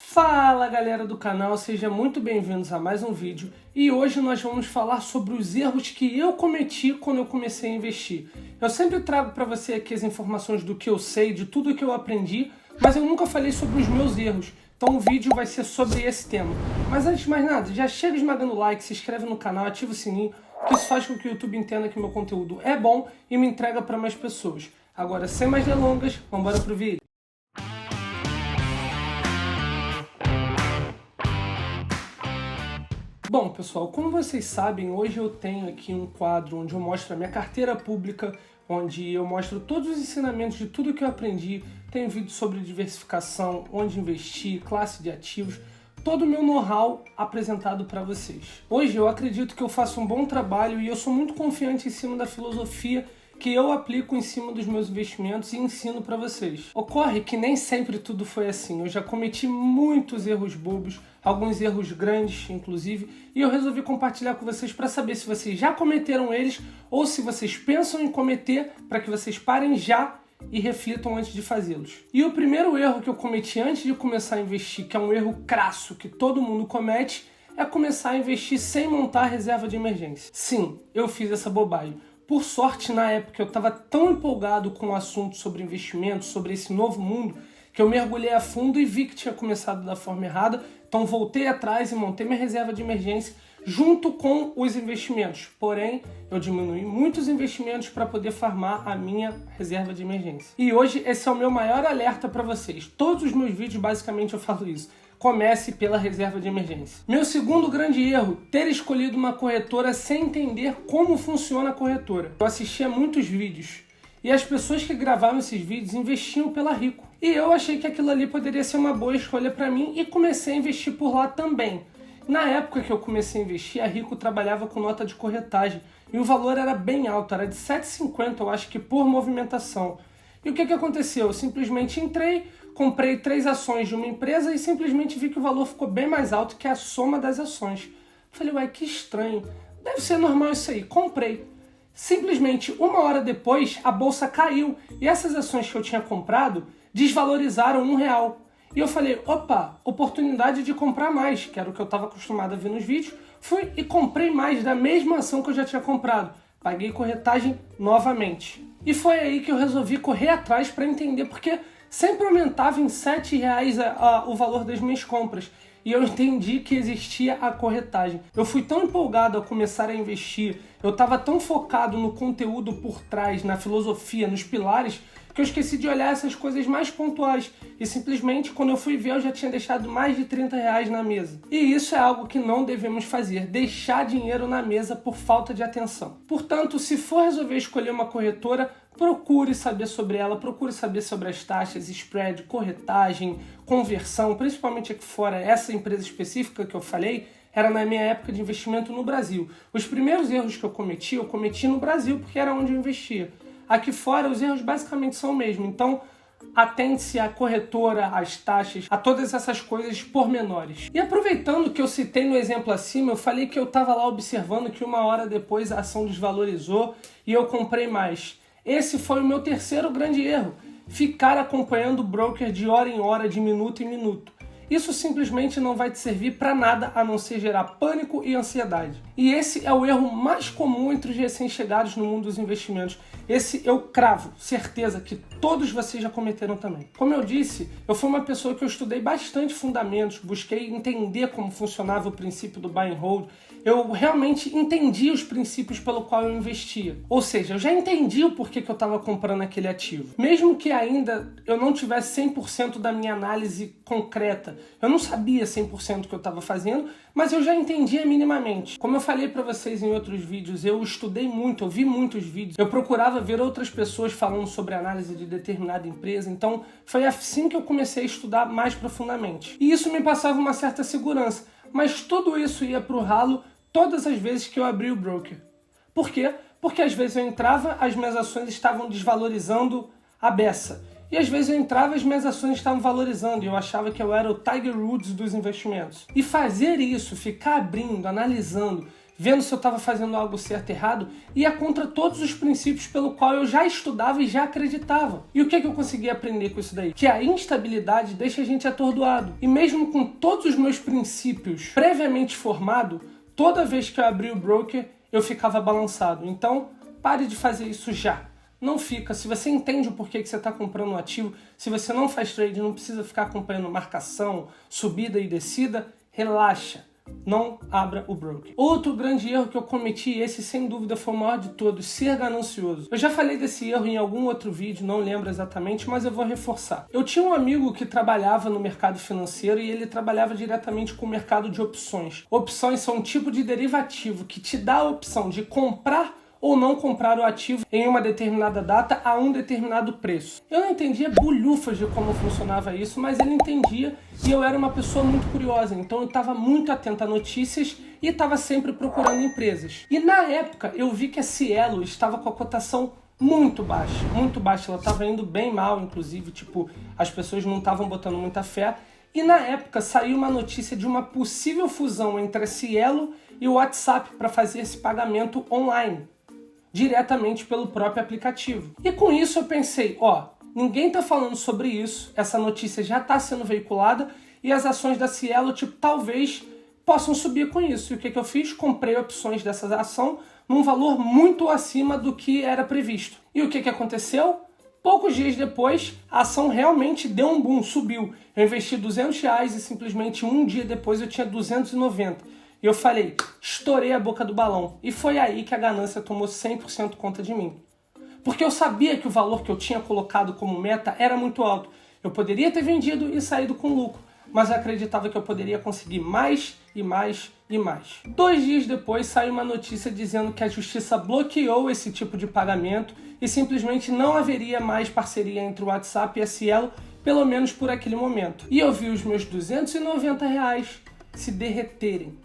Fala galera do canal, sejam muito bem-vindos a mais um vídeo e hoje nós vamos falar sobre os erros que eu cometi quando eu comecei a investir. Eu sempre trago para você aqui as informações do que eu sei, de tudo que eu aprendi, mas eu nunca falei sobre os meus erros, então o vídeo vai ser sobre esse tema. Mas antes de mais nada, já chega esmagando o like, se inscreve no canal, ativa o sininho, que isso faz com que o YouTube entenda que meu conteúdo é bom e me entrega para mais pessoas. Agora, sem mais delongas, vamos embora pro vídeo. Bom, pessoal, como vocês sabem, hoje eu tenho aqui um quadro onde eu mostro a minha carteira pública, onde eu mostro todos os ensinamentos de tudo que eu aprendi, tenho vídeos sobre diversificação, onde investir, classe de ativos, todo o meu know-how apresentado para vocês. Hoje eu acredito que eu faço um bom trabalho e eu sou muito confiante em cima da filosofia que eu aplico em cima dos meus investimentos e ensino para vocês. Ocorre que nem sempre tudo foi assim, eu já cometi muitos erros bobos, alguns erros grandes inclusive, e eu resolvi compartilhar com vocês para saber se vocês já cometeram eles ou se vocês pensam em cometer, para que vocês parem já e reflitam antes de fazê-los. E o primeiro erro que eu cometi antes de começar a investir, que é um erro crasso que todo mundo comete, é começar a investir sem montar reserva de emergência. Sim, eu fiz essa bobagem. Por sorte, na época, eu estava tão empolgado com o assunto sobre investimentos, sobre esse novo mundo, que eu mergulhei a fundo e vi que tinha começado da forma errada, então voltei atrás e montei minha reserva de emergência junto com os investimentos. Porém, eu diminui muitos investimentos para poder farmar a minha reserva de emergência. E hoje esse é o meu maior alerta para vocês. Todos os meus vídeos, basicamente, eu falo isso. Comece pela reserva de emergência. Meu segundo grande erro, ter escolhido uma corretora sem entender como funciona a corretora. Eu assistia muitos vídeos e as pessoas que gravavam esses vídeos investiam pela Rico. E eu achei que aquilo ali poderia ser uma boa escolha para mim e comecei a investir por lá também. Na época que eu comecei a investir, a Rico trabalhava com nota de corretagem e o valor era bem alto, era de R$ 7,50, eu acho que por movimentação. E o que aconteceu? Eu simplesmente entrei, comprei 3 ações de uma empresa e simplesmente vi que o valor ficou bem mais alto que a soma das ações. Falei, ué, que estranho, deve ser normal isso aí. Comprei. Simplesmente 1 hora depois, a bolsa caiu e essas ações que eu tinha comprado desvalorizaram R$ 1. E eu falei, opa, oportunidade de comprar mais, que era o que eu estava acostumado a ver nos vídeos. Fui e comprei mais da mesma ação que eu já tinha comprado. Paguei corretagem novamente. E foi aí que eu resolvi correr atrás para entender, porque sempre aumentava em R$ 7 o valor das minhas compras. E eu entendi que existia a corretagem. Eu fui tão empolgado a começar a investir, eu estava tão focado no conteúdo por trás, na filosofia, nos pilares, que eu esqueci de olhar essas coisas mais pontuais. E simplesmente, quando eu fui ver, eu já tinha deixado mais de R$ 30 na mesa. E isso é algo que não devemos fazer, deixar dinheiro na mesa por falta de atenção. Portanto, se for resolver escolher uma corretora, procure saber sobre ela, procure saber sobre as taxas, spread, corretagem, conversão, principalmente aqui fora, essa empresa específica que eu falei, era na minha época de investimento no Brasil. Os primeiros erros que eu cometi no Brasil, porque era onde eu investia. Aqui fora, os erros basicamente são o mesmo. Então, atente-se à corretora, às taxas, a todas essas coisas pormenores. E aproveitando que eu citei no exemplo acima, eu falei que eu estava lá observando que 1 hora depois a ação desvalorizou e eu comprei mais. Esse foi o meu terceiro grande erro. Ficar acompanhando o broker de hora em hora, de minuto em minuto. Isso simplesmente não vai te servir para nada a não ser gerar pânico e ansiedade. E esse é o erro mais comum entre os recém-chegados no mundo dos investimentos. Esse eu cravo, certeza que todos vocês já cometeram também. Como eu disse, eu fui uma pessoa que eu estudei bastante fundamentos, busquei entender como funcionava o princípio do buy and hold. Eu realmente entendi os princípios pelo qual eu investia. Ou seja, eu já entendi o porquê que eu estava comprando aquele ativo. Mesmo que ainda eu não tivesse 100% da minha análise concreta, eu não sabia 100% o que eu estava fazendo, mas eu já entendia minimamente. Como eu falei para vocês em outros vídeos, eu estudei muito, eu vi muitos vídeos, eu procurava ver outras pessoas falando sobre análise de determinada empresa, então foi assim que eu comecei a estudar mais profundamente. E isso me passava uma certa segurança, mas tudo isso ia para o ralo todas as vezes que eu abri o broker. Por quê? Porque às vezes eu entrava, as minhas ações estavam desvalorizando a beça. E às vezes eu entrava e as minhas ações estavam valorizando e eu achava que eu era o Tiger Woods dos investimentos. E fazer isso, ficar abrindo, analisando, vendo se eu estava fazendo algo certo ou errado, ia contra todos os princípios pelo qual eu já estudava e já acreditava. E o que eu consegui aprender com isso daí? Que a instabilidade deixa a gente atordoado. E mesmo com todos os meus princípios previamente formados, toda vez que eu abri o broker, eu ficava balançado. Então, pare de fazer isso já. Não fica. Se você entende o porquê que você está comprando um ativo, se você não faz trade, não precisa ficar acompanhando marcação, subida e descida, relaxa. Não abra o broker. Outro grande erro que eu cometi, e esse sem dúvida foi o maior de todos, ser ganancioso. Eu já falei desse erro em algum outro vídeo, não lembro exatamente, mas eu vou reforçar. Eu tinha um amigo que trabalhava no mercado financeiro e ele trabalhava diretamente com o mercado de opções. Opções são um tipo de derivativo que te dá a opção de comprar ou não comprar o ativo em uma determinada data a um determinado preço. Eu não entendia bulhufas de como funcionava isso, mas ele entendia e eu era uma pessoa muito curiosa, então eu estava muito atento a notícias e estava sempre procurando empresas. E na época eu vi que a Cielo estava com a cotação muito baixa, ela estava indo bem mal, inclusive, as pessoas não estavam botando muita fé. E na época saiu uma notícia de uma possível fusão entre a Cielo e o WhatsApp para fazer esse pagamento online, diretamente pelo próprio aplicativo. E com isso eu pensei, ninguém tá falando sobre isso, essa notícia já está sendo veiculada e as ações da Cielo, talvez possam subir com isso. E o que eu fiz? Comprei opções dessa ação num valor muito acima do que era previsto. E o que aconteceu? Poucos dias depois, a ação realmente deu um boom, subiu. Eu investi R$200 e simplesmente um dia depois eu tinha 290. E eu falei, estourei a boca do balão. E foi aí que a ganância tomou 100% conta de mim. Porque eu sabia que o valor que eu tinha colocado como meta era muito alto. Eu poderia ter vendido e saído com lucro, mas eu acreditava que eu poderia conseguir mais e mais e mais. 2 dias depois saiu uma notícia dizendo que a justiça bloqueou esse tipo de pagamento e simplesmente não haveria mais parceria entre o WhatsApp e a Cielo, pelo menos por aquele momento. E eu vi os meus R$290 se derreterem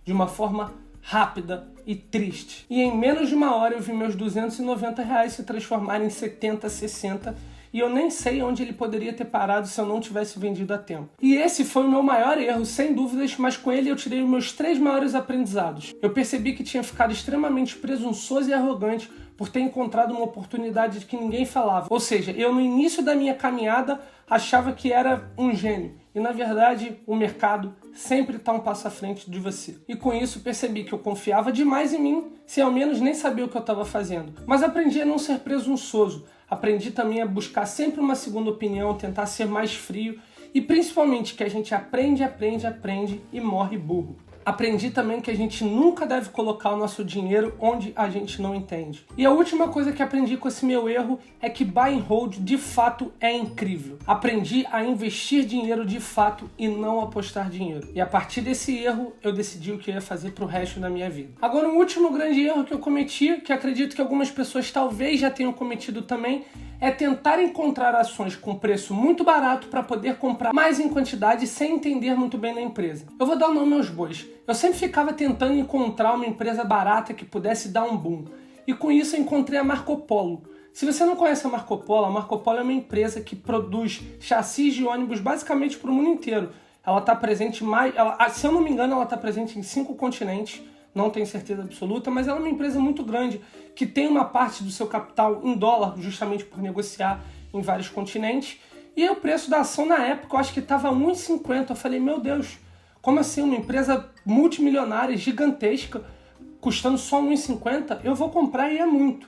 de uma forma rápida e triste. E em menos de uma hora eu vi meus R$290 se transformarem em 70, 60 e eu nem sei onde ele poderia ter parado se eu não tivesse vendido a tempo. E esse foi o meu maior erro, sem dúvidas, mas com ele eu tirei os meus 3 maiores aprendizados. Eu percebi que tinha ficado extremamente presunçoso e arrogante por ter encontrado uma oportunidade de que ninguém falava. Ou seja, eu no início da minha caminhada achava que era um gênio. E na verdade, o mercado sempre está um passo à frente de você. E com isso percebi que eu confiava demais em mim, sem ao menos nem saber o que eu estava fazendo. Mas aprendi a não ser presunçoso. Aprendi também a buscar sempre uma segunda opinião, tentar ser mais frio. E principalmente que a gente aprende e morre burro. Aprendi também que a gente nunca deve colocar o nosso dinheiro onde a gente não entende. E a última coisa que aprendi com esse meu erro é que buy and hold de fato é incrível. Aprendi a investir dinheiro de fato e não apostar dinheiro. E a partir desse erro eu decidi o que eu ia fazer pro resto da minha vida. Agora, o último grande erro que eu cometi, que acredito que algumas pessoas talvez já tenham cometido também, é tentar encontrar ações com preço muito barato para poder comprar mais em quantidade sem entender muito bem da empresa. Eu vou dar o nome aos bois. Eu sempre ficava tentando encontrar uma empresa barata que pudesse dar um boom. E com isso eu encontrei a Marco Polo. Se você não conhece a Marco Polo é uma empresa que produz chassis de ônibus basicamente para o mundo inteiro. Ela está presente se eu não me engano, ela está presente em 5 continentes. Não tenho certeza absoluta, mas ela é uma empresa muito grande que tem uma parte do seu capital em dólar, justamente por negociar em vários continentes. E o preço da ação na época, eu acho que estava R$1,50. Eu falei, meu Deus, como assim uma empresa multimilionária, gigantesca, custando só R$1,50? Eu vou comprar e é muito.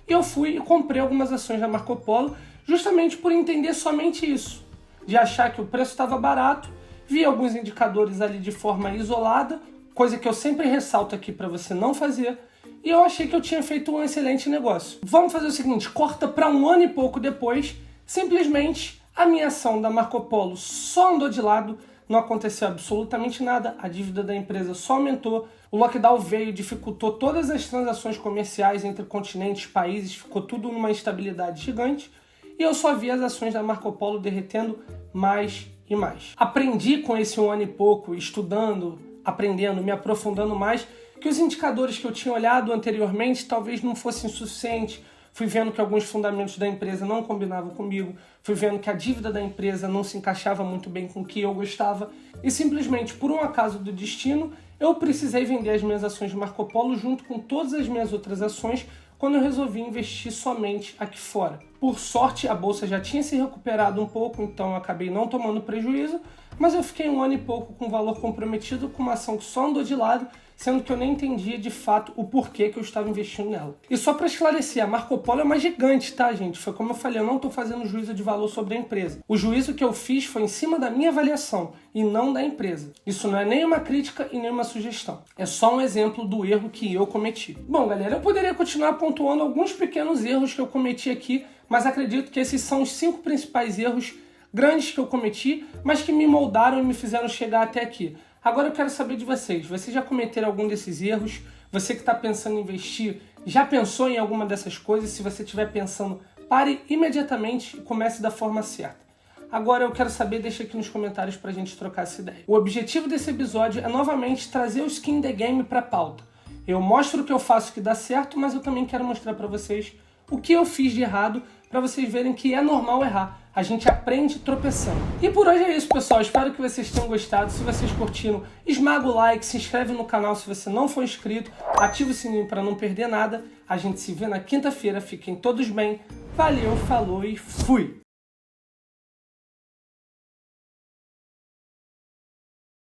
E eu fui e comprei algumas ações da Marco Polo, justamente por entender somente isso. De achar que o preço estava barato, vi alguns indicadores ali de forma isolada, coisa que eu sempre ressalto aqui para você não fazer, e eu achei que eu tinha feito um excelente negócio. Vamos fazer o seguinte, corta para 1 ano e pouco depois, simplesmente a minha ação da Marco Polo só andou de lado, não aconteceu absolutamente nada, a dívida da empresa só aumentou, o lockdown veio, dificultou todas as transações comerciais entre continentes, países, ficou tudo numa instabilidade gigante, e eu só vi as ações da Marco Polo derretendo mais e mais. Aprendi com esse 1 ano e pouco, estudando, aprendendo, me aprofundando mais, que os indicadores que eu tinha olhado anteriormente talvez não fossem suficientes. fui vendo que alguns fundamentos da empresa não combinavam comigo, fui vendo que a dívida da empresa não se encaixava muito bem com o que eu gostava e simplesmente por um acaso do destino eu precisei vender as minhas ações de Marco Polo junto com todas as minhas outras ações quando eu resolvi investir somente aqui fora. Por sorte, a bolsa já tinha se recuperado um pouco, então eu acabei não tomando prejuízo, mas eu fiquei 1 ano e pouco com o valor comprometido com uma ação que só andou de lado, sendo que eu nem entendia de fato o porquê que eu estava investindo nela. E só para esclarecer, a Marco Polo é uma gigante, tá, gente? Foi como eu falei, eu não estou fazendo juízo de valor sobre a empresa. O juízo que eu fiz foi em cima da minha avaliação e não da empresa. Isso não é nem uma crítica e nem uma sugestão. É só um exemplo do erro que eu cometi. Bom, galera, eu poderia continuar pontuando alguns pequenos erros que eu cometi aqui, mas acredito que esses são os 5 principais erros grandes que eu cometi, mas que me moldaram e me fizeram chegar até aqui. Agora eu quero saber de vocês. Vocês já cometeram algum desses erros? Você que está pensando em investir, já pensou em alguma dessas coisas? Se você estiver pensando, pare imediatamente e comece da forma certa. Agora eu quero saber, deixa aqui nos comentários para a gente trocar essa ideia. O objetivo desse episódio é novamente trazer o Skin in the Game para a pauta. Eu mostro o que eu faço que dá certo, mas eu também quero mostrar para vocês o que eu fiz de errado, para vocês verem que é normal errar. A gente aprende tropeçando. E por hoje é isso, pessoal. Espero que vocês tenham gostado. Se vocês curtiram, esmaga o like, se inscreve no canal se você não for inscrito, ativa o sininho para não perder nada. A gente se vê na quinta-feira. Fiquem todos bem. Valeu, falou e fui!